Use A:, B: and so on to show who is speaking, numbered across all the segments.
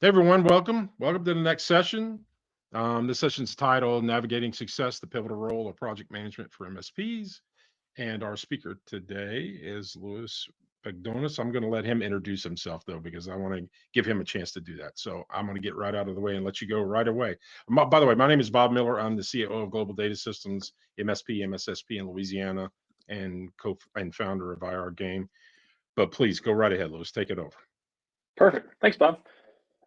A: Hey everyone, welcome. Welcome to the next session. This session's titled Navigating Success, the Pivotal Role of Project Management for MSPs. And our speaker today is Louis Bagdonis. I'm going to let him introduce himself though, because I want to give him a chance to do that. So I'm going to get right out of the way and let you go right away. By the way, my name is Bob Miller. I'm the CEO of Global Data Systems, MSP, MSSP in Louisiana, and and founder of IR Game. But please go right ahead, Louis. Take it over.
B: Perfect. Thanks, Bob.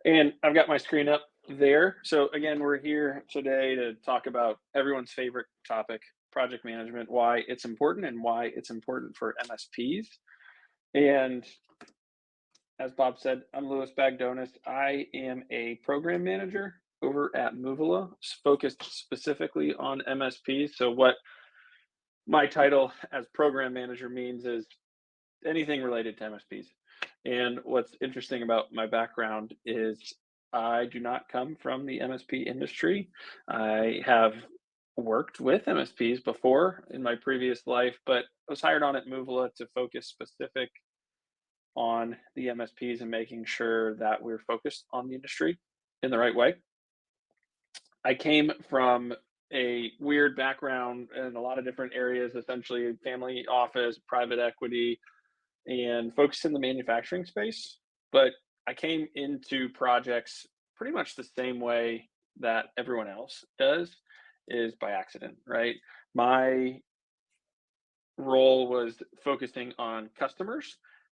B: And I've got my screen up there. So again, we're here today to talk about everyone's favorite topic, project management, why it's important and why it's important for MSPs. And as Bob said, I'm Louis Bagdonis. I am a program manager over at Movila, focused specifically on MSPs. So what my title as program manager means is anything related to MSPs. And what's interesting about my background is I do not come from the MSP industry. I have worked with MSPs before in my previous life, but I was hired on at Movila to focus specific on the MSPs and making sure that we're focused on the industry in the right way. I came from a weird background in a lot of different areas, essentially family office, private equity, and focused in the manufacturing space. But I came into projects pretty much the same way that everyone else does, is by accident, right? My role was focusing on customers.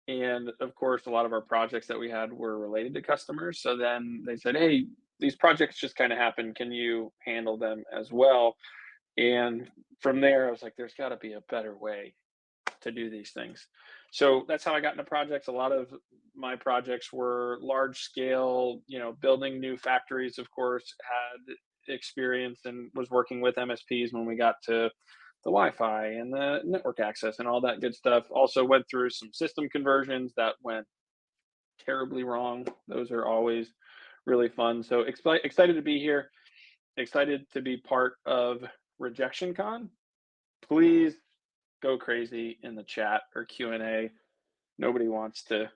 B: And of course, a lot of our projects that we had were related to customers. So then they said, hey, these projects just kind of happen. Can you handle them as well? And from there, I was like, there's got to be a better way to do these things. So that's how I got into projects. A lot of my projects were large scale, building new factories, of course, had experience and was working with MSPs when we got to the Wi-Fi and the network access and all that good stuff. Also went through some system conversions that went terribly wrong. Those are always really fun. So excited to be here. Excited to be part of Rejection Con. Please go crazy in the chat or Q&A. Nobody wants to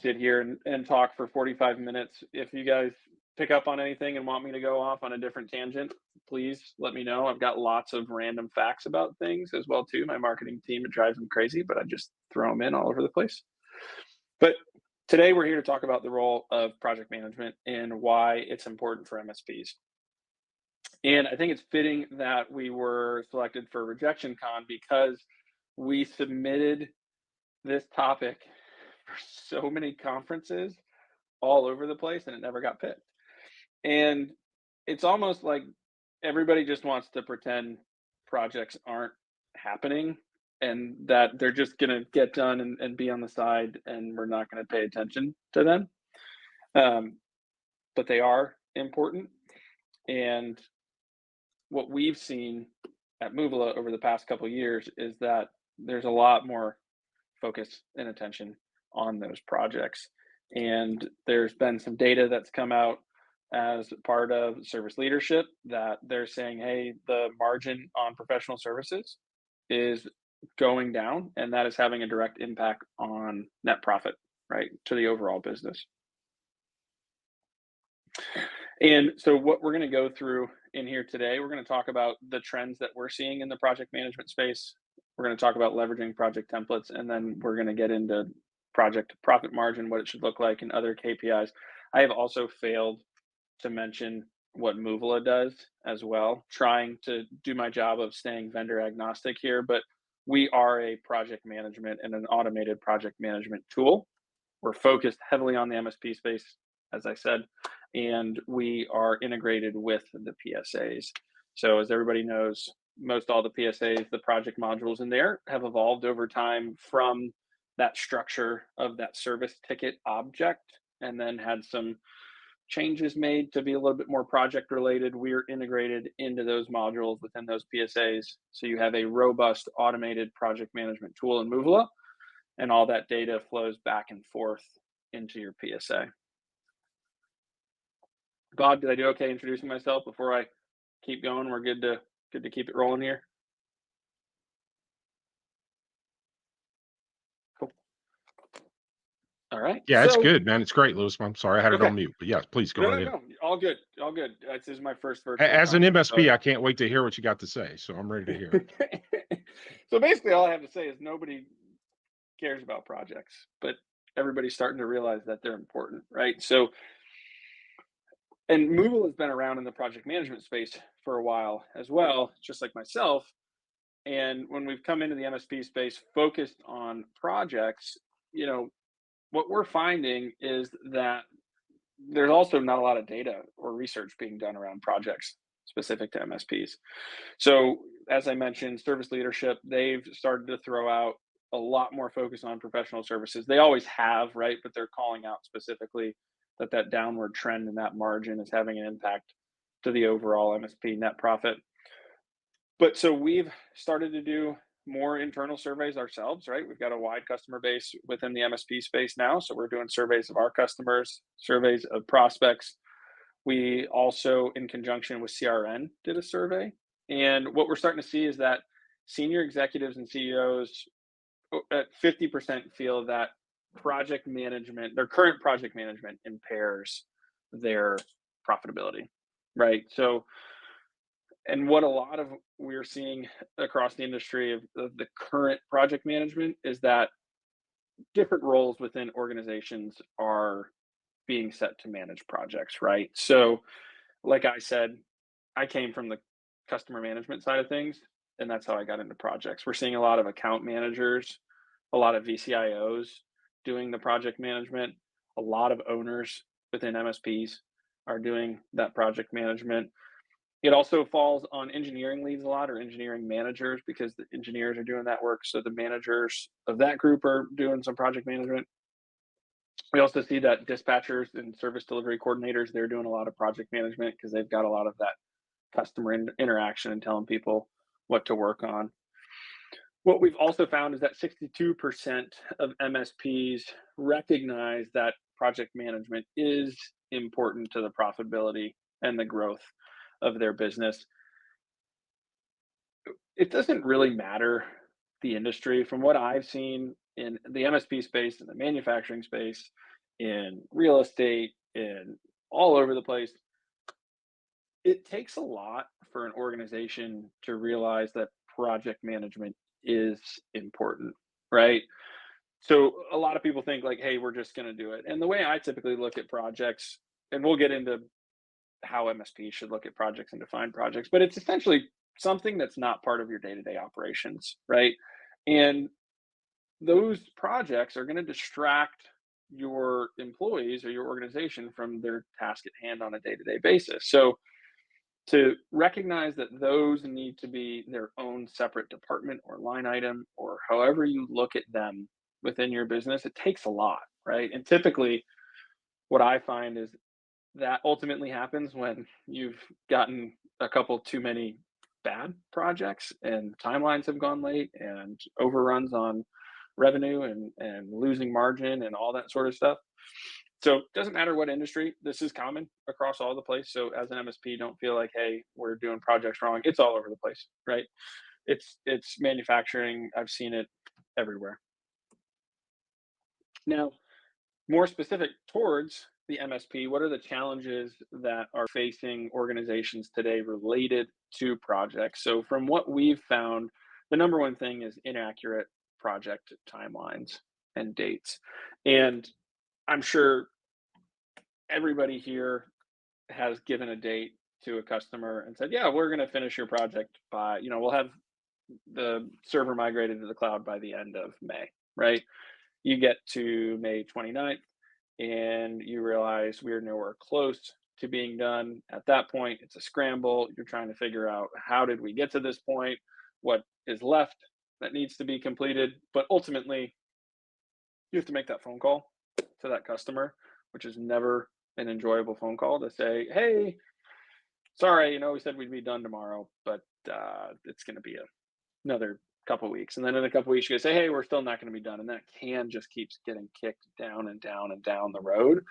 B: sit here and talk for 45 minutes. If you guys pick up on anything and want me to go off on a different tangent, please let me know. I've got lots of random facts about things as well too. My marketing team, it drives them crazy, but I just throw them in all over the place. But today we're here to talk about the role of project management and why it's important for MSPs. And I think it's fitting that we were selected for Rejection Con because we submitted this topic for so many conferences all over the place and it never got picked. And it's almost like everybody just wants to pretend projects aren't happening and that they're just going to get done and be on the side and we're not going to pay attention to them. But they are important. And what we've seen at Movila over the past couple of years is that there's a lot more focus and attention on those projects. And there's been some data that's come out as part of service leadership that they're saying, hey, the margin on professional services is going down, and that is having a direct impact on net profit, right, to the overall business. And so what we're going to go through in here today, we're going to talk about the trends that we're seeing in the project management space. We're going to talk about leveraging project templates, and then we're going to get into project profit margin, what it should look like, and other KPIs. I have also failed to mention what Movila does as well, trying to do my job of staying vendor agnostic here, but we are a project management and an automated project management tool. We're focused heavily on the MSP space, as I said, and we are integrated with the PSAs. So as everybody knows, most all the PSAs, the project modules in there have evolved over time from that structure of that service ticket object, and then had some changes made to be a little bit more project related. We're integrated into those modules within those PSAs. So you have a robust automated project management tool in Movila, and all that data flows back and forth into your PSA. Bob, did I do okay introducing myself before I keep going? We're good to keep it rolling here. Cool. All right.
A: Yeah, it's
B: So,
A: good, man. It's great, Lewis. I'm sorry I had it
B: okay.
A: on mute, but yeah, please go
B: No,
A: right
B: no,
A: ahead.
B: no. All good. All good. This is my first virtual
A: As an
B: conference. So,
A: MSP, I can't wait to hear what you got to say. So I'm ready to hear it.
B: so basically, all I have to say is nobody cares about projects, but everybody's starting to realize that they're important, right? So, and Movable has been around in the project management space for a while as well, just like myself. And when we've come into the MSP space focused on projects, you know, what we're finding is that there's also not a lot of data or research being done around projects specific to MSPs. So, as I mentioned, service leadership, they've started to throw out a lot more focus on professional services. They always have, right? But they're calling out specifically that that downward trend in that margin is having an impact to the overall MSP net profit. But so we've started to do more internal surveys ourselves, right? We've got a wide customer base within the MSP space now. So we're doing surveys of our customers, surveys of prospects. We also, in conjunction with CRN, did a survey. And what we're starting to see is that senior executives and CEOs at 50% feel that project management, their current project management impairs their profitability, right? So, and what a lot of we're seeing across the industry of the current project management is that different roles within organizations are being set to manage projects, right? So, like I said, I came from the customer management side of things, and that's how I got into projects. We're seeing a lot of account managers, a lot of VCIOs doing the project management, a lot of owners within MSPs are doing that project management. It also falls on engineering leads a lot, or engineering managers, because the engineers are doing that work. So the managers of that group are doing some project management. We also see that dispatchers and service delivery coordinators, they're doing a lot of project management because they've got a lot of that customer interaction and telling people what to work on. What we've also found is that 62% of MSPs recognize that project management is important to the profitability and the growth of their business. It doesn't really matter the industry. From what I've seen in the MSP space, in the manufacturing space, in real estate, in all over the place, it takes a lot for an organization to realize that project management is important, right? So a lot of people think like, hey, we're just going to do it. And the way I typically look at projects, and we'll get into how MSPs should look at projects and define projects, but it's essentially something that's not part of your day-to-day operations, right? And those projects are going to distract your employees or your organization from their task at hand on a day-to-day basis. So to recognize that those need to be their own separate department or line item, or however you look at them within your business, it takes a lot, right? And typically what I find is that ultimately happens when you've gotten a couple too many bad projects and timelines have gone late and overruns on revenue and losing margin and all that sort of stuff. So it doesn't matter what industry, this is common across all the place. So as an MSP, don't feel like, hey, we're doing projects wrong. It's all over the place, right? It's manufacturing. I've seen it everywhere. Now, more specific towards the MSP, what are the challenges that are facing organizations today related to projects? So, from what we've found, the number one thing is inaccurate project timelines and dates. And I'm sure everybody here has given a date to a customer and said, yeah, we're going to finish your project by, we'll have the server migrated to the cloud by the end of May, right? You get to May 29th and you realize we're nowhere close to being done. At that point, it's a scramble. You're trying to figure out, how did we get to this point? What is left that needs to be completed? But ultimately, you have to make that phone call to that customer, which is never an enjoyable phone call, to say, hey, sorry, we said we'd be done tomorrow, but it's going to be another couple weeks. And then in a couple weeks, you say, hey, we're still not going to be done. And that can just keeps getting kicked down and down and down the road.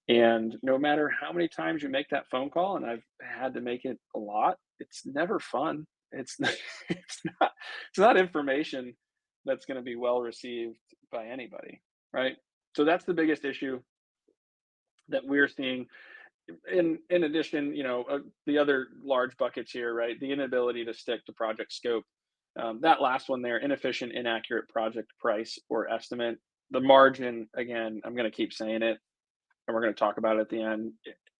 B: And no matter how many times you make that phone call, and I've had to make it a lot, it's never fun. It's not, it's not information that's going to be well received by anybody, right? So that's the biggest issue that we're seeing. In addition, the other large buckets here, right? The inability to stick to project scope. That last one there, inefficient, inaccurate project price or estimate. The margin, again, I'm going to keep saying it, and we're going to talk about it at the end.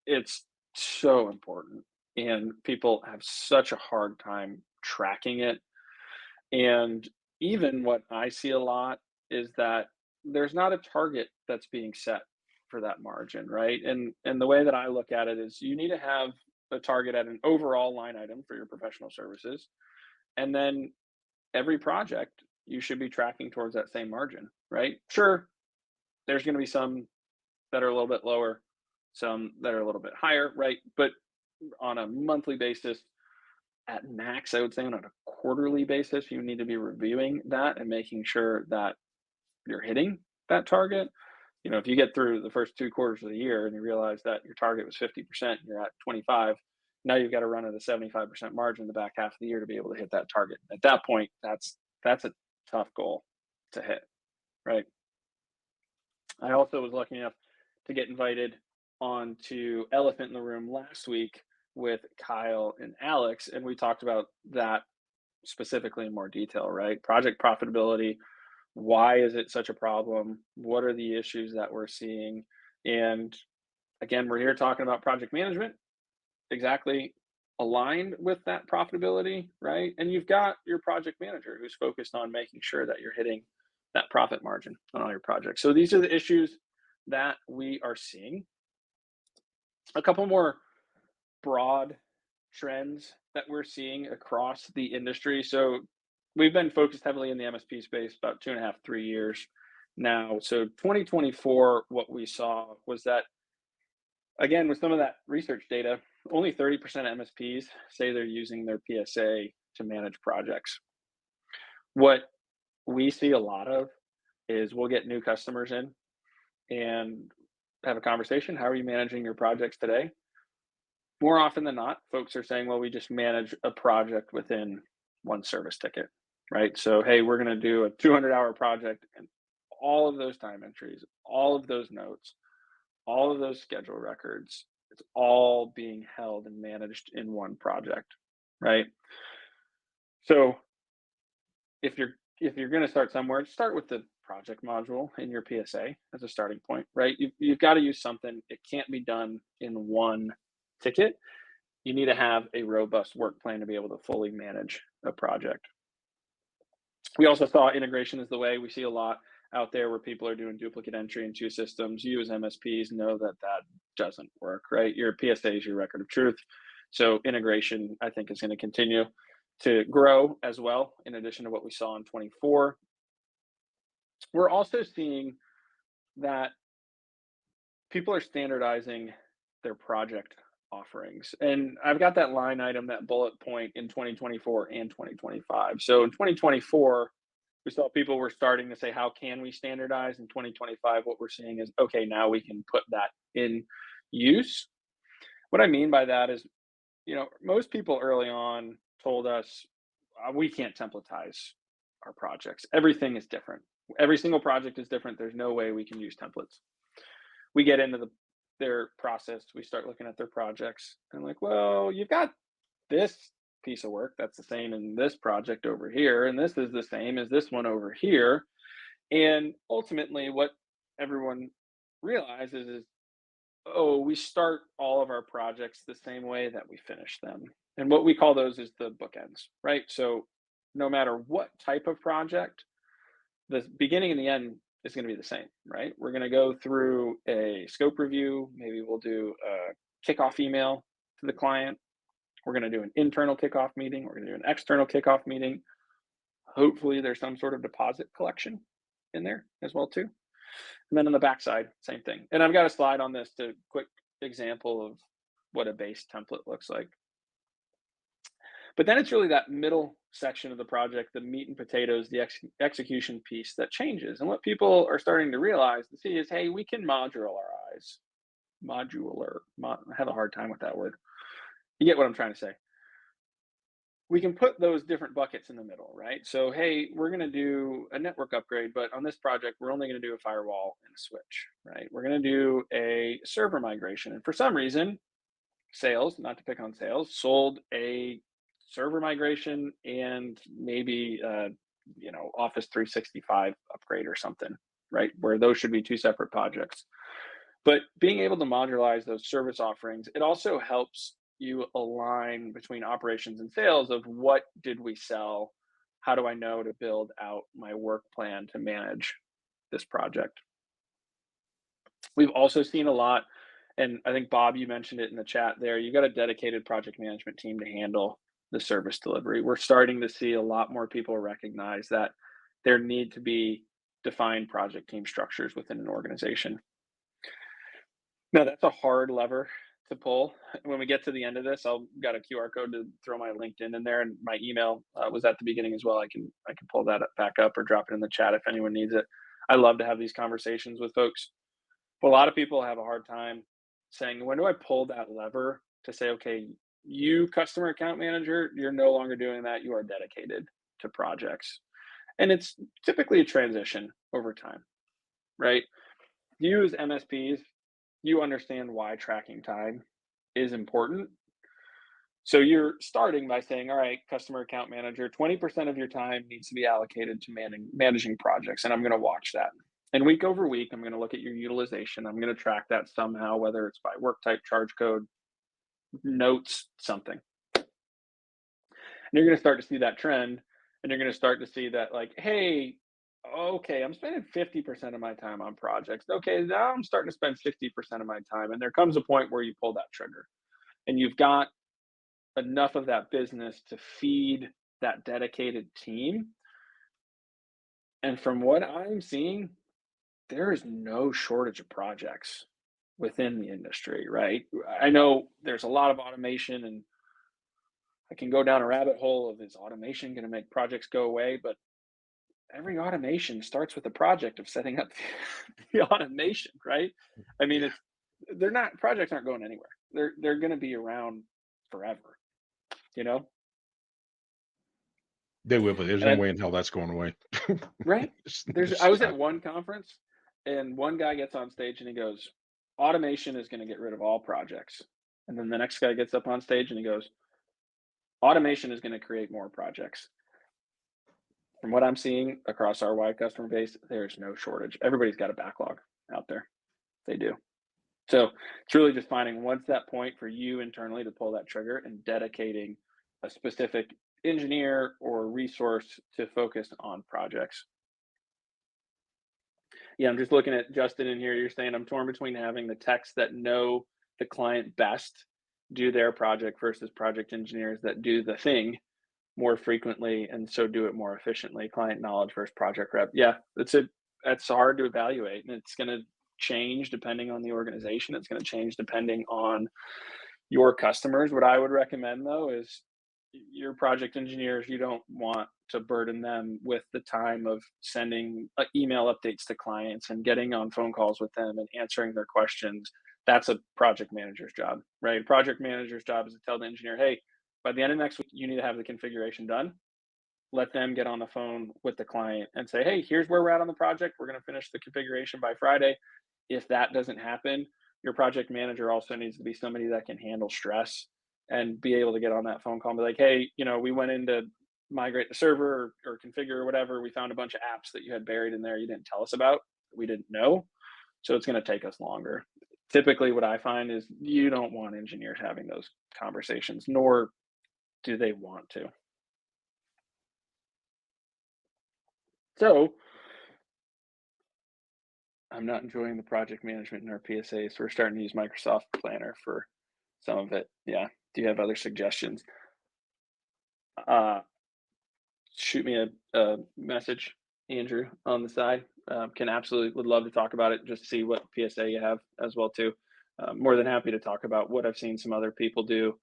B: It's so important, and people have such a hard time tracking it. And even what I see a lot is that there's not a target that's being set for that margin, right? And the way that I look at it is you need to have a target at an overall line item for your professional services. And then every project you should be tracking towards that same margin, right? Sure, there's going to be some that are a little bit lower, some that are a little bit higher, right? But on a monthly basis, at max, I would say on a quarterly basis, you need to be reviewing that and making sure that you're hitting that target. If you get through the first 2 quarters of the year and you realize that your target was 50%, you're at 25, now you've got to run at a 75% margin in the back half of the year to be able to hit that target. At that point, that's a tough goal to hit, right? I also was lucky enough to get invited on to Elephant in the Room last week with Kyle and Alex, and we talked about that specifically in more detail, right? Project profitability. Why is it such a problem? What are the issues that we're seeing? And again, we're here talking about project management, exactly aligned with that profitability, right? And you've got your project manager who's focused on making sure that you're hitting that profit margin on all your projects. So these are the issues that we are seeing. A couple more broad trends that we're seeing across the industry. So we've been focused heavily in the MSP space about 2.5, 3 years now. So 2024, what we saw was that, again, with some of that research data, only 30% of MSPs say they're using their PSA to manage projects. What we see a lot of is we'll get new customers in and have a conversation. How are you managing your projects today? More often than not, folks are saying, well, we just manage a project within one service ticket, right? So, hey, we're going to do a 200-hour project, and all of those time entries, all of those notes, all of those schedule records, it's all being held and managed in one project, right? So if you're going to start somewhere, start with the project module in your PSA as a starting point, right? You've got to use something. It can't be done in one ticket. You need to have a robust work plan to be able to fully manage a project. We also saw integration is the way. We see a lot out there where people are doing duplicate entry in 2 systems. You as MSPs know that doesn't work, right? Your PSA is your record of truth. So integration, I think, is going to continue to grow as well, in addition to what we saw in 24. We're also seeing that people are standardizing their project offerings. And I've got that line item, that bullet point in 2024 and 2025. So in 2024, we saw people were starting to say, how can we standardize? In 2025, what we're seeing is, okay, now we can put that in use. What I mean by that is, most people early on told us, we can't templatize our projects. Everything is different. Every single project is different. There's no way we can use templates. We get into their process. We start looking at their projects and like, well, you've got this piece of work that's the same in this project over here, and this is the same as this one over here. And ultimately, what everyone realizes is, oh, we start all of our projects the same way that we finish them. And what we call those is the bookends, right? So no matter what type of project, the beginning and the end is going to be the same, right? We're going to go through a scope review. Maybe we'll do a kickoff email to the client. We're going to do an internal kickoff meeting. We're going to do an external kickoff meeting. Hopefully there's some sort of deposit collection in there as well too. And then on the backside, same thing. And I've got a slide on this to quick example of what a base template looks like. But then it's really that middle section of the project, the meat and potatoes, the execution piece that changes. And what people are starting to realize and see is, hey, we can modularize. I have a hard time with that word. You get what I'm trying to say. we can put those different buckets in the middle, right? So, hey, we're going to do a network upgrade, but on this project, we're only going to do a firewall and a switch, right? We're going to do a server migration. And for some reason, sales, not to pick on sales, sold a server migration and maybe, Office 365 upgrade or something, right? Where those should be two separate projects. But being able to modularize those service offerings, it also helps you align between operations and sales of what did we sell? How do I know to build out my work plan to manage this project? We've also seen a lot, and I think Bob, you mentioned it in the chat there. You got a dedicated project management team to handle the service delivery. We're starting to see a lot more people recognize that there need to be defined project team structures within an organization. No, that's a hard lever to pull. When we get to the end of this, I'll got a QR code to throw my LinkedIn in there, and my email was at the beginning as well. I can pull that back up or drop it in the chat if anyone needs it. I love to have these conversations with folks. But a lot of people have a hard time saying, when do I pull that lever to say, okay, you customer account manager, you're no longer doing that. You are dedicated to projects. And it's typically a transition over time, right? You as MSPs, you understand why tracking time is important. So you're starting by saying, all right, customer account manager, 20% of your time needs to be allocated to managing projects. And I'm going to watch that. And week over week, I'm going to look at your utilization. I'm going to track that somehow, whether it's by work type, charge code, notes, something. And you're going to start to see that trend. And you're going to start to see that, like, hey, okay, I'm spending 50% of my time on projects. Okay, now I'm starting to spend 60% of my time. And there comes a point where you pull that trigger and you've got enough of that business to feed that dedicated team. And from what I'm seeing, there is no shortage of projects within the industry, right? I know there's a lot of automation, and I can go down a rabbit hole of, is automation going to make projects go away? But every automation starts with a project of setting up the automation, right? I mean, projects aren't going anywhere. They're going to be around forever, you know?
A: They will, but there's
B: And
A: no way in hell that's going away.
B: right?
A: It's
B: I
A: just
B: was
A: not.
B: at one conference and one guy gets on stage and he goes, automation is going to get rid of all projects. And then the next guy gets up on stage and he goes, automation is going to create more projects. From what I'm seeing across our wide customer base, there's no shortage. Everybody's got a backlog out there. They do. So it's really just finding what's that point for you internally to pull that trigger and dedicating a specific engineer or resource to focus on projects. Yeah, I'm just looking at Justin in here. You're saying I'm torn between having the techs that know the client best do their project versus project engineers that do the thing more frequently and so do it more efficiently. Client knowledge versus project rep. Yeah, that's hard to evaluate, and it's going to change depending on the organization. It's going to change depending on your customers. What I would recommend though is your project engineers, you don't want to burden them with the time of sending email updates to clients and getting on phone calls with them and answering their questions. That's a project manager's job, right? Project manager's job is to tell the engineer, hey, by the end of next week, you need to have the configuration done. Let them get on the phone with the client and say, hey, here's where we're at on the project. We're going to finish the configuration by Friday. If that doesn't happen, your project manager also needs to be somebody that can handle stress and be able to get on that phone call and be like, hey, we went in to migrate the server or configure or whatever. We found a bunch of apps that you had buried in there you didn't tell us about. We didn't know. So it's going to take us longer. Typically, what I find is you don't want engineers having those conversations, nor do they want to. So I'm not enjoying the project management in our PSAs. We're starting to use Microsoft Planner for some of it. Yeah. Do you have other suggestions? Shoot me a message, Andrew, on the side. Would love to talk about it. Just see what PSA you have as well too. More than happy to talk about what I've seen some other people do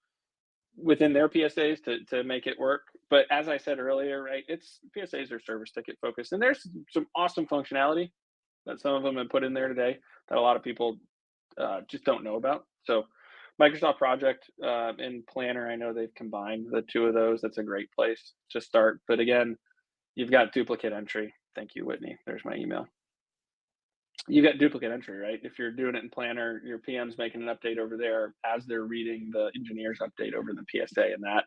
B: within their PSAs to make it work. But as I said earlier, right, PSAs are service ticket focused, and there's some awesome functionality that some of them have put in there today that a lot of people just don't know about. So Microsoft Project and Planner, I know they've combined the two of those. That's a great place to start. But again, you've got duplicate entry. Thank you, Whitney. There's my email. You got duplicate entry, right? If you're doing it in Planner, your PM's making an update over there as they're reading the engineer's update over the PSA, and that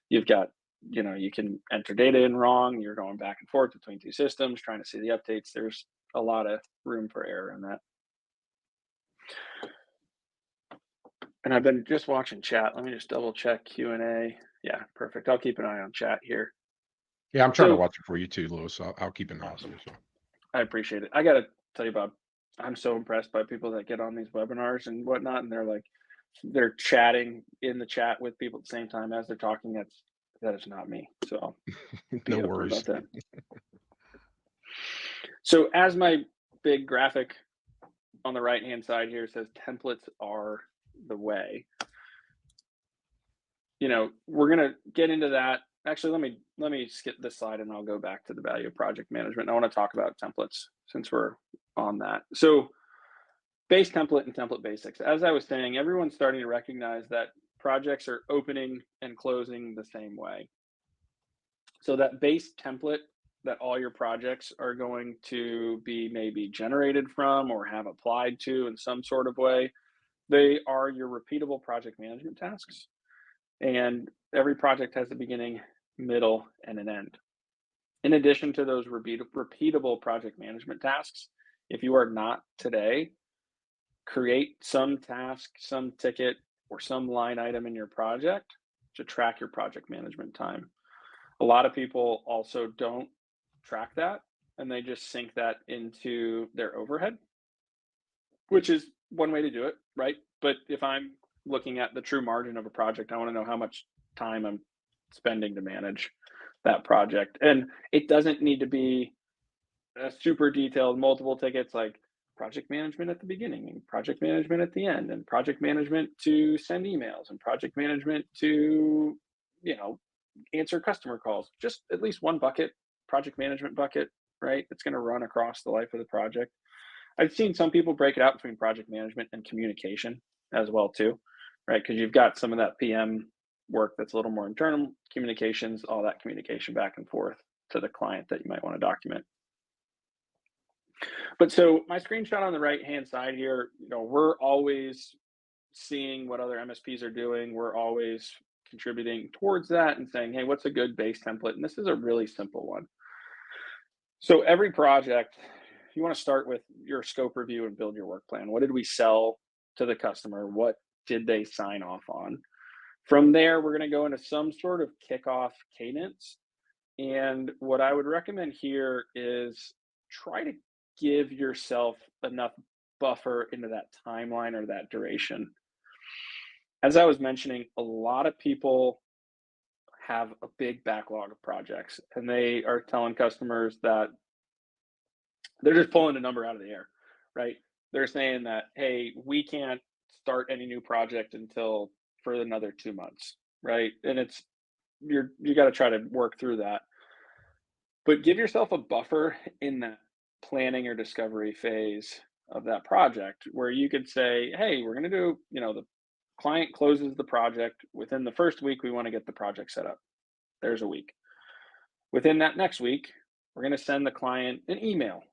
B: you've got, you can enter data in wrong. You're going back and forth between two systems trying to see the updates. There's a lot of room for error in that. And I've been just watching chat. Let me just double check Q&A. Yeah, perfect. I'll keep an eye on chat here.
A: Yeah, I'm trying to
B: So
A: watch it for you too, Lewis. I'll keep an eye on
B: awesome.
A: you. So.
B: I appreciate it. I got to tell you, Bob, I'm so impressed by people that get on these webinars and whatnot, and they're chatting in the chat with people at the same time as they're talking. That is not me. So be
A: No
B: upfront
A: worries.
B: about that. So as my big graphic on the right-hand side here says, templates are the way. We're going to get into that. Actually, let me skip this slide and I'll go back to the value of project management. I want to talk about templates since we're on that. So base template and template basics. As I was saying, everyone's starting to recognize that projects are opening and closing the same way. So that base template that all your projects are going to be maybe generated from or have applied to in some sort of way, they are your repeatable project management tasks. And every project has a beginning, middle, and an end. In addition to those repeatable project management tasks, if you are not today, create some task, some ticket, or some line item in your project to track your project management time. A lot of people also don't track that, and they just sync that into their overhead, which is one way to do it, right? But if I'm looking at the true margin of a project, I want to know how much time I'm spending to manage that project. And it doesn't need to be a super detailed multiple tickets like project management at the beginning and project management at the end and project management to send emails and project management to, answer customer calls. Just at least one bucket, project management bucket, right? It's going to run across the life of the project. I've seen some people break it out between project management and communication as well too, right? Because you've got some of that PM work that's a little more internal communications, all that communication back and forth to the client that you might want to document. But so my screenshot on the right-hand side here, we're always seeing what other MSPs are doing. We're always contributing towards that and saying, hey, what's a good base template? And this is a really simple one. So every project, you want to start with your scope review and build your work plan. What did we sell to the customer? What did they sign off on? From there, we're going to go into some sort of kickoff cadence. And what I would recommend here is try to give yourself enough buffer into that timeline or that duration. As I was mentioning, a lot of people have a big backlog of projects and they are telling customers that they're just pulling a number out of the air, right? They're saying that, hey, we can't start any new project until for another 2 months, right? And you got to try to work through that. But give yourself a buffer in that planning or discovery phase of that project where you could say, hey, we're going to do, the client closes the project within the first week. We want to get the project set up. There's a week. Within that next week, we're going to send the client an email,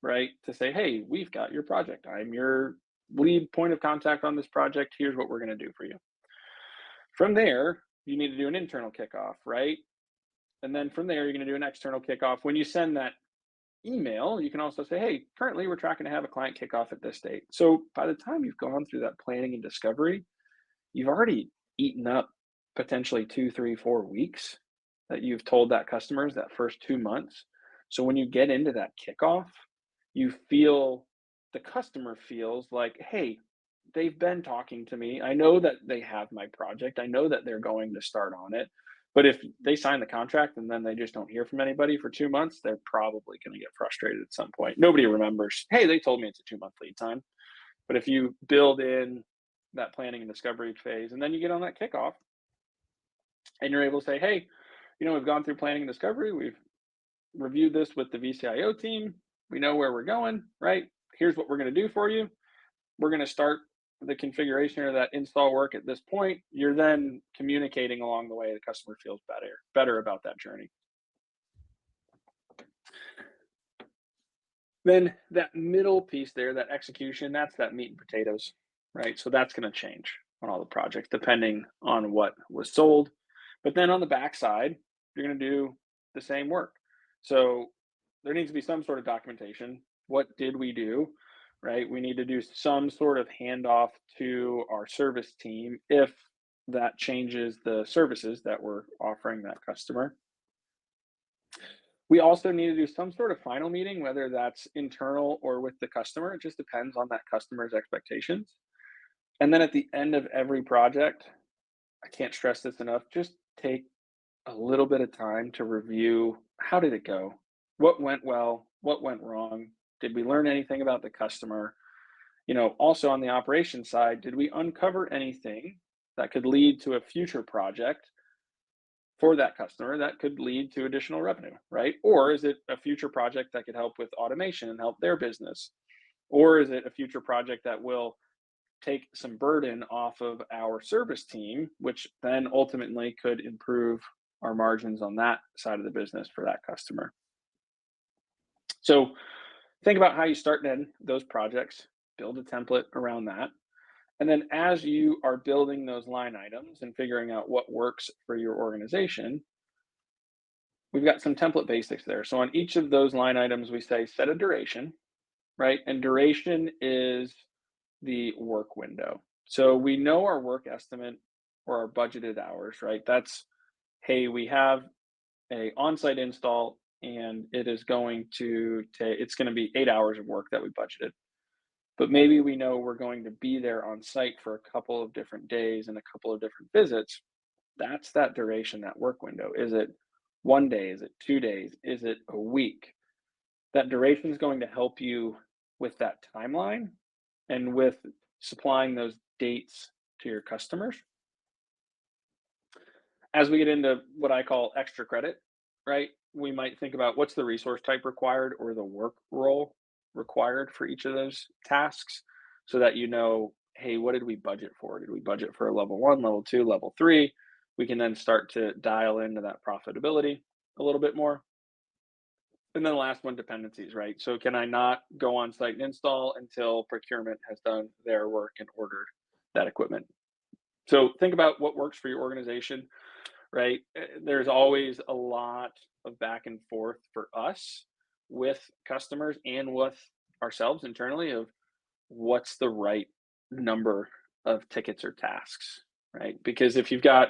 B: right? To say, hey, we've got your project. I'm your lead point of contact on this project. Here's what we're going to do for you. From there, you need to do an internal kickoff, right? And then from there, you're going to do an external kickoff. When you send that email, you can also say, hey, currently we're tracking to have a client kickoff at this date. So by the time you've gone through that planning and discovery, you've already eaten up potentially 2, 3, 4 weeks that you've told that customers that first 2 months. So when you get into that kickoff, the customer feels like, hey, they've been talking to me. I know that they have my project. I know that they're going to start on it. But if they sign the contract and then they just don't hear from anybody for 2 months, they're probably going to get frustrated at some point. Nobody remembers, hey, they told me it's a 2-month lead time. But if you build in that planning and discovery phase, and then you get on that kickoff and you're able to say, hey, we've gone through planning and discovery. We've reviewed this with the VCIO team. We know where we're going, right? Here's what we're going to do for you. We're going to start the configuration or that install work at this point, you're then communicating along the way. The customer feels better about that journey. Then that middle piece there, that execution, that's that meat and potatoes, right? So that's going to change on all the projects depending on what was sold. But then on the backside, you're going to do the same work. So there needs to be some sort of documentation. What did we do? Right? We need to do some sort of handoff to our service team if that changes the services that we're offering that customer. We also need to do some sort of final meeting, whether that's internal or with the customer. It just depends on that customer's expectations. And then at the end of every project, I can't stress this enough, just take a little bit of time to review, how did it go? What went well? What went wrong? Did we learn anything about the customer? Also on the operations side, did we uncover anything that could lead to a future project for that customer that could lead to additional revenue, right? Or is it a future project that could help with automation and help their business? Or is it a future project that will take some burden off of our service team, which then ultimately could improve our margins on that side of the business for that customer? So think about how you start then those projects, build a template around that. And then as you are building those line items and figuring out what works for your organization, we've got some template basics there. So on each of those line items, we say set a duration, right? And duration is the work window. So we know our work estimate or our budgeted hours, right? That's, hey, we have a on-site install and it is going to take, it's going to be 8 hours of work that we budgeted. But maybe we know we're going to be there on site for a couple of different days and a couple of different visits. That's that duration, that work window. Is it 1 day? Is it 2 days? Is it a week? That duration is going to help you with that timeline and with supplying those dates to your customers. As we get into what I call extra credit, right? We might think about what's the resource type required or the work role required for each of those tasks so that hey, what did we budget for? Did we budget for a level 1, level 2, level 3? We can then start to dial into that profitability a little bit more. And then the last one, dependencies, right? So can I not go on site and install until procurement has done their work and ordered that equipment? So think about what works for your organization, right? There's always a lot of back and forth for us with customers and with ourselves internally of what's the right number of tickets or tasks, right? Because if you've got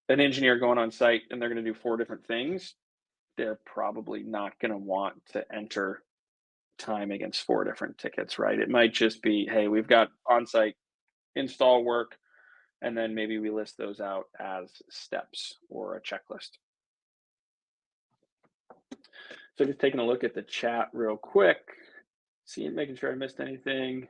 B: an engineer going on site and they're going to do 4 different things, they're probably not going to want to enter time against 4 different tickets, right? It might just be, hey, we've got on-site install work, and then maybe we list those out as steps or a checklist. So just taking a look at the chat real quick, making sure I missed anything.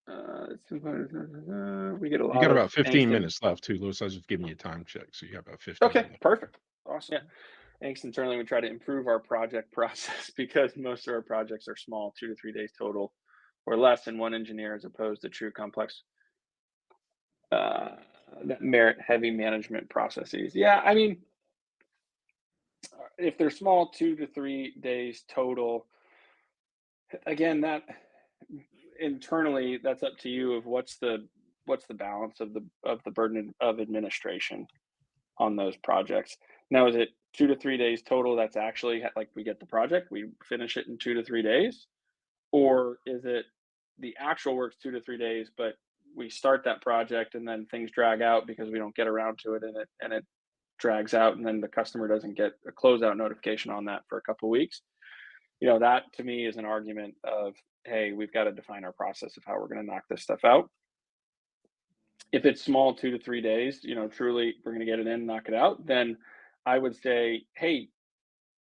B: We get a lot.
A: You got about 15 minutes left too, Lewis. I was just giving you a time check, so you have about 15.
B: Okay,
A: minutes.
B: Perfect, awesome. Yeah, angst internally, we try to improve our project process because most of our projects are small, 2 to 3 days total, or less than one engineer, as opposed to true complex that merit heavy management processes. Yeah, I mean, if they're small, 2 to 3 days total, again, that internally, that's up to you of what's the balance of the burden of administration on those projects. Now, is it 2 to 3 days total? That's actually like we get the project, we finish it in 2 to 3 days, or is it the actual work's 2 to 3 days, but we start that project and then things drag out because we don't get around to it, and it drags out, and then the customer doesn't get a closeout notification on that for a couple of weeks. That to me is an argument of, hey, we've got to define our process of how we're going to knock this stuff out. If it's small, 2 to 3 days, truly we're going to get it in, knock it out, then I would say, hey,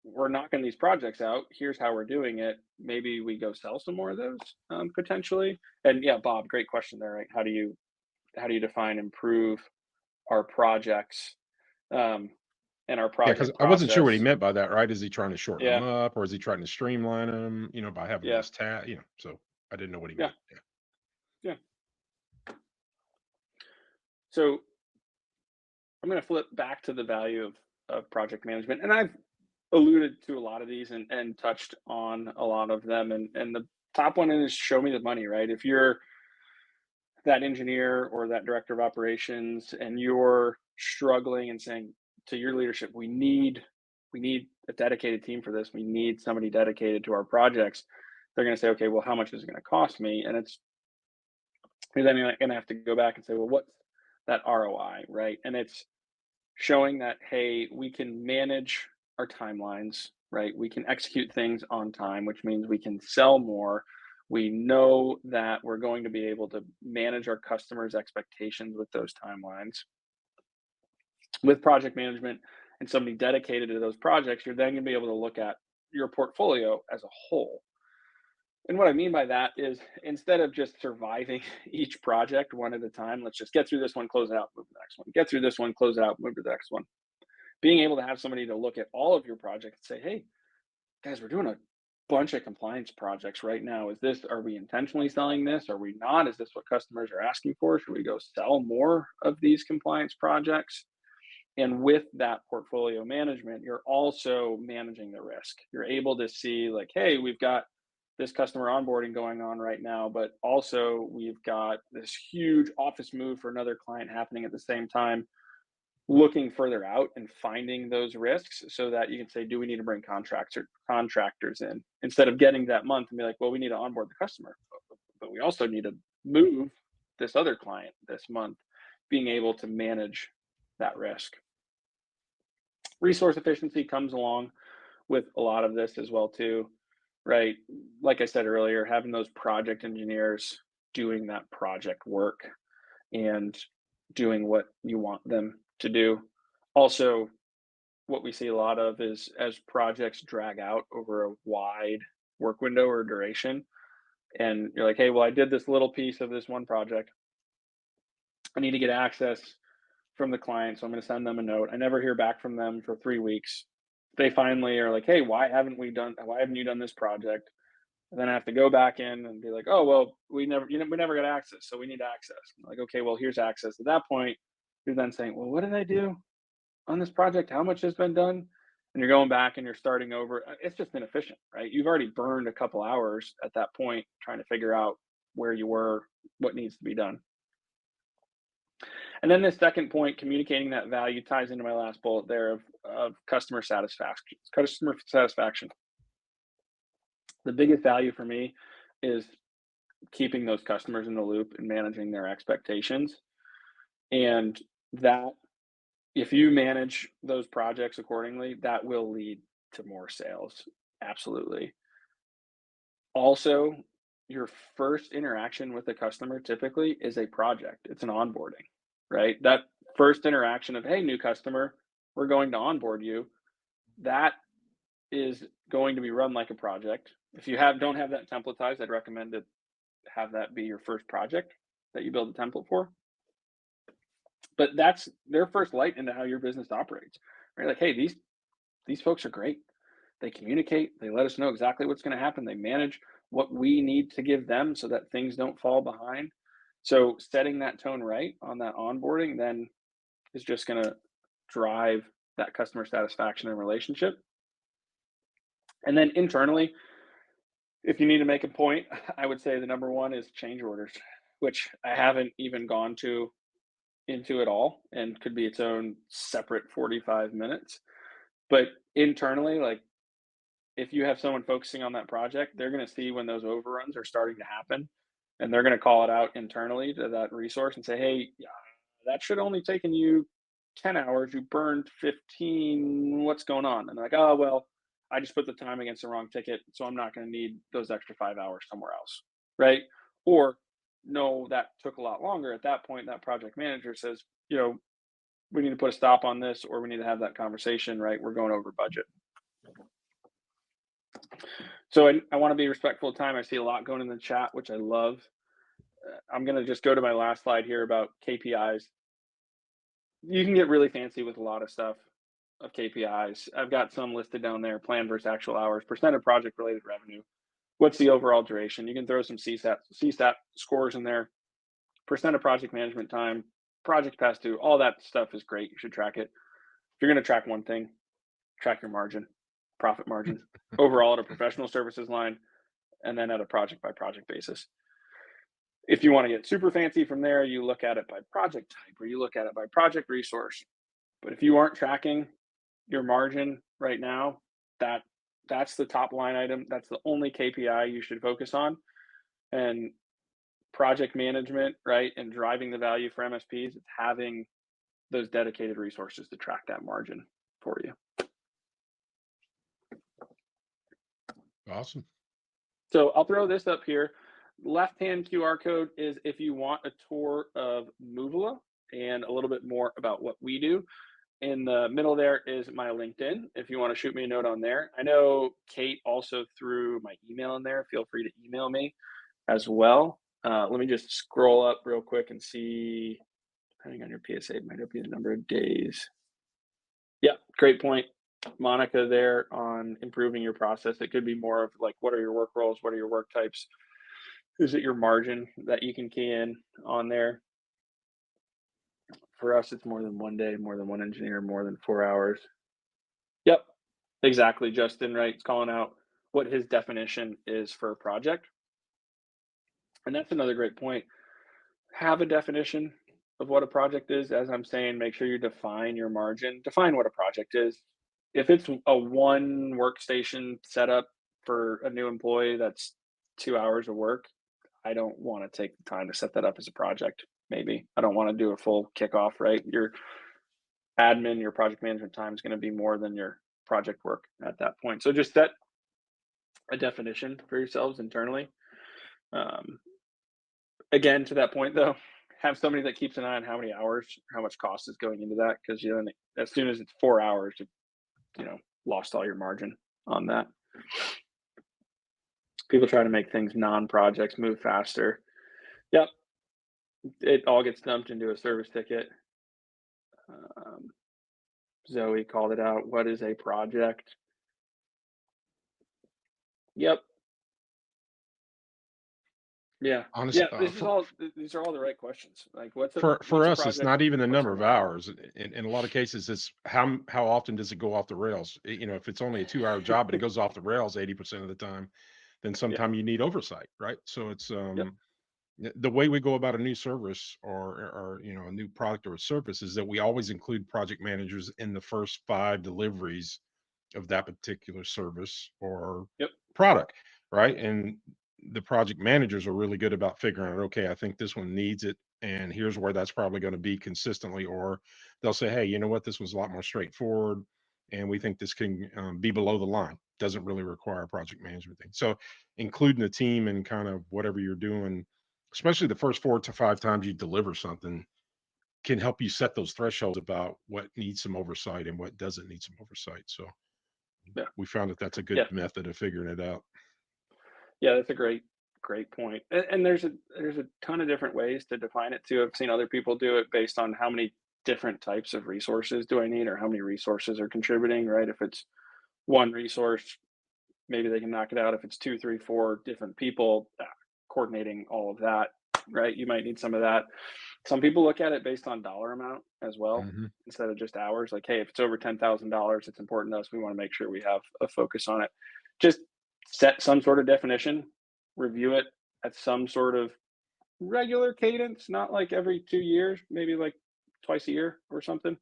B: we're knocking these projects out. Here's how we're doing it. Maybe we go sell some more of those potentially. And yeah, Bob, great question there, right? How do you define improve our projects and our project?
A: Yeah, because I wasn't sure what he meant by that. Right? Is he trying to shorten them
B: Yeah.
A: up, or is he trying to streamline them? By having
B: Yeah.
A: this tab. So I didn't know what he meant. Yeah.
B: So I'm going to flip back to the value of project management. And I've alluded to a lot of these and touched on a lot of them. And the top one is show me the money, right? If you're that engineer or that director of operations and you're struggling and saying to your leadership, we need a dedicated team for this. We need somebody dedicated to our projects. They're going to say, okay, well, how much is it going to cost me? And you're then going to have to go back and say, well, what's that ROI, right? And it's showing that, hey, we can manage our timelines, right? We can execute things on time, which means we can sell more. We know that we're going to be able to manage our customers' expectations with those timelines. With project management and somebody dedicated to those projects, you're then going to be able to look at your portfolio as a whole. And what I mean by that is instead of just surviving each project one at a time, let's just get through this one, close it out, move to the next one. Get through this one, close it out, move to the next one. Being able to have somebody to look at all of your projects and say, hey, guys, we're doing a bunch of compliance projects right now. Are we intentionally selling this? Are we not? Is this what customers are asking for? Should we go sell more of these compliance projects? And with that portfolio management, you're also managing the risk. You're able to see, like, hey, we've got this customer onboarding going on right now, but also we've got this huge office move for another client happening at the same time. Looking further out and finding those risks so that you can say, do we need to bring contractors in instead of getting that month and be like, well, we need to onboard the customer, but we also need to move this other client this month. Being able to manage that risk. Resource efficiency comes along with a lot of this as well too, right? Like I said earlier, having those project engineers doing that project work and doing what you want them to do. Also, what we see a lot of is as projects drag out over a wide work window or duration, and you're like, hey, well, I did this little piece of this one project. I need to get access from the client, so I'm going to send them a note. I never hear back from them for 3 weeks. They finally are like, hey, why haven't you done this project? And then I have to go back in and be like, oh, well, we never got access, so we need access. I'm like, okay, well, here's access. At that point, you're then saying, well, what did I do on this project? How much has been done? And you're going back and you're starting over. It's just inefficient, right? You've already burned a couple hours at that point trying to figure out where you were, what needs to be done. And then the second point, communicating that value, ties into my last bullet there of customer satisfaction. Customer satisfaction. The biggest value for me is keeping those customers in the loop and managing their expectations. And that, if you manage those projects accordingly, that will lead to more sales. Absolutely. Also, your first interaction with the customer typically is a project. It's an onboarding, right? That first interaction of, hey, new customer, we're going to onboard you. That is going to be run like a project. If you don't have that templatized, I'd recommend to have that be your first project that you build a template for. But that's their first light into how your business operates, right? Like, hey, these folks are great. They communicate. They let us know exactly what's going to happen. They manage what we need to give them so that things don't fall behind. So setting that tone right on that onboarding then is just going to drive that customer satisfaction and relationship. And then internally, if you need to make a point, I would say the number one is change orders, which I haven't even gone into it all and could be its own separate 45 minutes. But internally, like if you have someone focusing on that project, they're going to see when those overruns are starting to happen and they're going to call it out internally to that resource and say, hey, that should only taken you 10 hours. You burned 15. What's going on? And they're like, oh, well, I just put the time against the wrong ticket, so I'm not going to need those extra 5 hours somewhere else, right? Or no, that took a lot longer. At that point, that project manager says, we need to put a stop on this, or we need to have that conversation, right? We're going over budget. So I want to be respectful of time. I see a lot going in the chat, which I love. I'm going to just go to my last slide here about KPIs. You can get really fancy with a lot of stuff of KPIs. I've got some listed down there: plan versus actual hours, percent of project related revenue, what's the overall duration. You can throw some CSAT scores in there, percent of project management time, project past due, all that stuff is great. You should track it. If you're going to track one thing, track your margin, profit margin, overall at a professional services line, and then at a project by project basis. If you want to get super fancy from there, you look at it by project type or you look at it by project resource. But if you aren't tracking your margin right now, that's the top line item. That's the only KPI you should focus on. And project management, right, and driving the value for MSPs, it's having those dedicated resources to track that margin for you.
A: Awesome.
B: So I'll throw this up here. Left-hand QR code is if you want a tour of Movila and a little bit more about what we do. In the middle there is my LinkedIn, if you want to shoot me a note on there. I know Kate also threw my email in there. Feel free to email me as well. Let me just scroll up real quick and see, depending on your PSA, it might be the number of days. Yeah, great point, Monica, there on improving your process. It could be more of like, what are your work roles? What are your work types? Is it your margin that you can key in on there? For us, it's more than one day, more than one engineer, more than 4 hours. Yep, exactly, Justin, right? It's calling out what his definition is for a project. And that's another great point. Have a definition of what a project is. As I'm saying, make sure you define your margin, define what a project is. If it's a one workstation setup for a new employee that's 2 hours of work, I don't want to take the time to set that up as a project. Maybe I don't want to do a full kickoff, right? Your admin, your project management time is going to be more than your project work at that point. So just set a definition for yourselves internally. Again, to that point though, have somebody that keeps an eye on how many hours, how much cost is going into that, because you know, as soon as it's 4 hours, you know, lost all your margin on that. People try to make things non-projects move faster. Yep, it all gets dumped into a service ticket. Zoe called it out. What is a project? Yep. Yeah.
A: Honest,
B: Yeah. These are all the right questions. Like, what's
A: for
B: a
A: us, it's
B: project?
A: not even the
B: What's
A: number
B: the
A: of
B: margin?
A: hours. In a lot of cases, it's how often does it go off the rails? You know, if it's only a 2 hour job, but it goes off the rails 80% of the time, then
B: Yeah.
A: sometime you need oversight, right? So it's
B: Yep.
A: the way we go about a new service or you know a new product or a service is that we always include project managers in the first 5 deliveries of that particular service or
B: Yep.
A: product, right? And the project managers are really good about figuring out, okay, I think this one needs it, and here's where that's probably going to be consistently. Or they'll say, hey, you know what, this was a lot more straightforward, and we think this can be below the line. Doesn't really require a project management thing. So including the team and kind of whatever you're doing, especially the first 4 to 5 times you deliver something, can help you set those thresholds about what needs some oversight and what doesn't need some oversight. So
B: Yeah.
A: we found that that's a good
B: Yeah.
A: method of figuring it out.
B: Yeah. That's a great point. And there's a ton of different ways to define it too. I've seen other people do it based on how many different types of resources do I need or how many resources are contributing, right? If it's one resource, maybe they can knock it out. If it's 2, 3, 4 different people coordinating all of that, right? You might need some of that. Some people look at it based on dollar amount as well
A: Mhm.
B: instead of just hours. Like, hey, if it's over $10,000, it's important to us. We want to make sure we have a focus on it. Just set some sort of definition, review it at some sort of regular cadence, not like every 2 years, maybe like twice a year or something,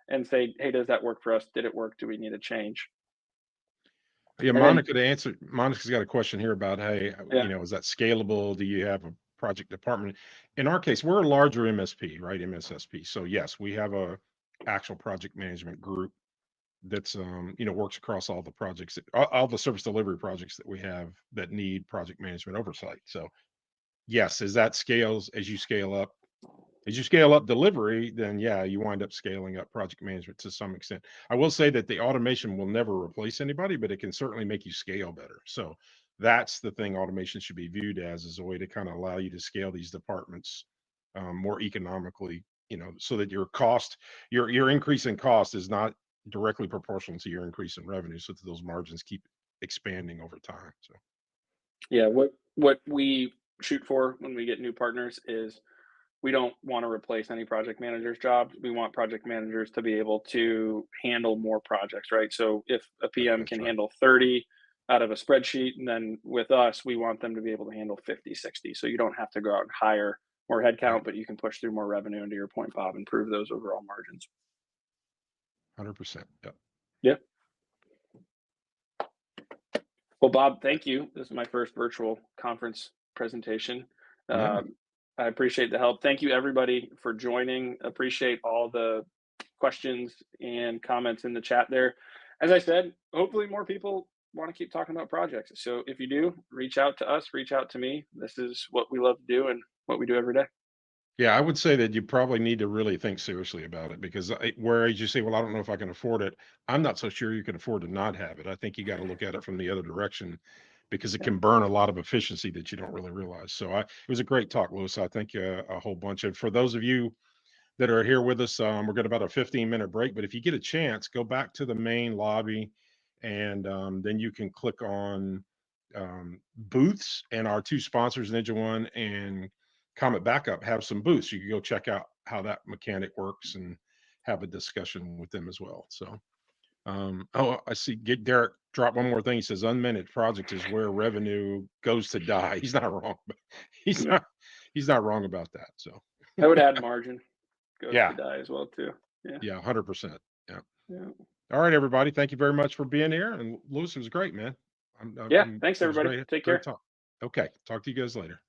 B: and say, hey, does that work for us? Did it work? Do we need a change?
A: Yeah,
B: And then,
A: Monica, to answer, Monica's got a question here about, hey,
B: yeah,
A: you know, is that scalable? Do you have a project department? In our case, we're a larger MSP, right? MSSP. So yes, we have a actual project management group that's you know, works across all the projects, all the service delivery projects that we have that need project management oversight. So yes, as that scales, as you scale up delivery, then yeah, you wind up scaling up project management to some extent. I will say that the automation will never replace anybody, but it can certainly make you scale better. So that's the thing automation should be viewed as a way to kind of allow you to scale these departments more economically, you know, so that your cost, your increase in cost is not directly proportional to your increase in revenue, so that those margins keep expanding over time. So
B: yeah. What we shoot for when we get new partners is we don't want to replace any project manager's jobs. We want project managers to be able to handle more projects, right? So if a PM
A: That's
B: can
A: right.
B: handle 30 out of a spreadsheet, and then with us, we want them to be able to handle 50, 60. So you don't have to go out and hire more
A: Right.
B: headcount, but you can push through more revenue, and to your point, Bob, improve those overall margins.
A: 100%. Yep.
B: Yeah. Well, Bob, thank you. This is my first virtual conference presentation.
A: Yeah.
B: I appreciate the help. Thank you, everybody, for joining. Appreciate all the questions and comments in the chat there. As I said, hopefully more people want to keep talking about projects. So if you do, reach out to us, reach out to me. This is what we love to do and what we do every day.
A: Yeah, I would say that you probably need to really think seriously about it because whereas you say, well, I don't know if I can afford it, I'm not so sure you can afford to not have it. I think you got to look at it from the other direction because it
B: Yeah.
A: can burn a lot of efficiency that you don't really realize. So it was a great talk, Lewis. I think a whole bunch. And for those of you that are here with us, we're going about a 15-minute break. But if you get a chance, go back to the main lobby and then you can click on booths, and our two sponsors, Ninja One and Comet Backup, have some booths. You can go check out how that mechanic works and have a discussion with them as well. So, oh, I see. Get Derek drop one more thing. He says unmanaged project is where revenue goes to die. He's not wrong. But he's
B: Yeah.
A: not. He's not wrong about that. So,
B: I would add margin goes to
A: yeah,
B: die as well too. Yeah.
A: yeah, 100%. Yeah.
B: Yeah.
A: All right, everybody. Thank you very much for being here. And Lewis, it was great, man.
B: Yeah. Thanks,
A: It was
B: everybody.
A: great.
B: Take
A: Great
B: care.
A: talk. Okay. Talk to you guys later.